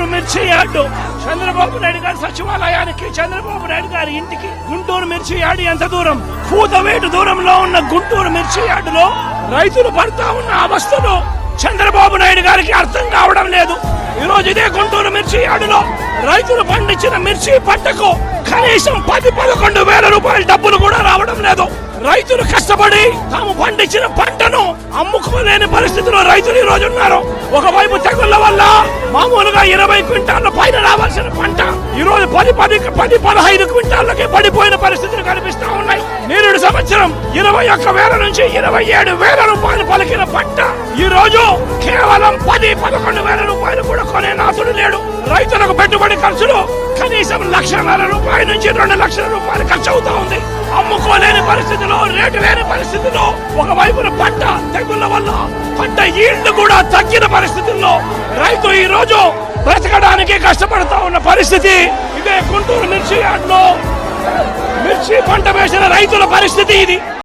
గుంటూరు మిర్చి యార్డు చంద్రబాబు నాయుడు గారి సచివాలయానికి, చంద్రబాబు నాయుడు గారి ఇంటికి గుంటూరు మిర్చి యార్డు ఎంత దూరం? కూతవేటు దూరంలో ఉన్న గుంటూరు మిర్చి యార్డులో రైతులు పడతా ఉన్న అవస్థలు చంద్రబాబు నాయుడు గారికి అర్థం కావడం లేదు. ఈ రోజు ఇదే గుంటూరు మిర్చి యార్డులో రైతులు పండించిన మిర్చి పంటకు కనీసం 10-11 వేల రూపాయల డబ్బులు కూడా రావడం లేదు. రైతులు కష్టపడి తాము పండించిన పంటను అమ్ముకోలేని పరిస్థితిలో రైతులు ఈ రోజు ఉన్నారు. ఒకవైపు తెగుళ్ల వల్ల మామూలుగా 20 క్వింటాళ్ల పైన రావాల్సిన పంట ఈ రోజు 10-15 క్వింటాళ్లకే పడిపోయిన పరిస్థితులు కనిపిస్తా ఉన్నాయి. నిరుడు సంవత్సరం 21,000 నుంచి 27,000 రూపాయలు పలికిన పంట ఈ రోజు కేవలం 10-11 వేల రూపాయలు కూడా కొనే నాథుడు లేడు. రైతులకు పెట్టుబడి ఖర్చులు కనీసం 1,00,000 రూపాయల నుంచి 2 లక్షల రూపాయలు ఖర్చు అవుతా ఉంది. అమ్ముకోలేని పరిస్థితిలో, రేటు లేని పరిస్థితిలో, ఒకవైపున పంట తెగుళ్ల వల్ల పంట ఈల్డ్ కూడా తగ్గిన పరిస్థితుల్లో రైతు ఈ రోజు బ్రతకడానికి కష్టపడతా ఉన్న పరిస్థితి. ఇదే గుంటూరు మిర్చి యార్డులో మిర్చి పంట వేసిన రైతుల పరిస్థితి ఇది.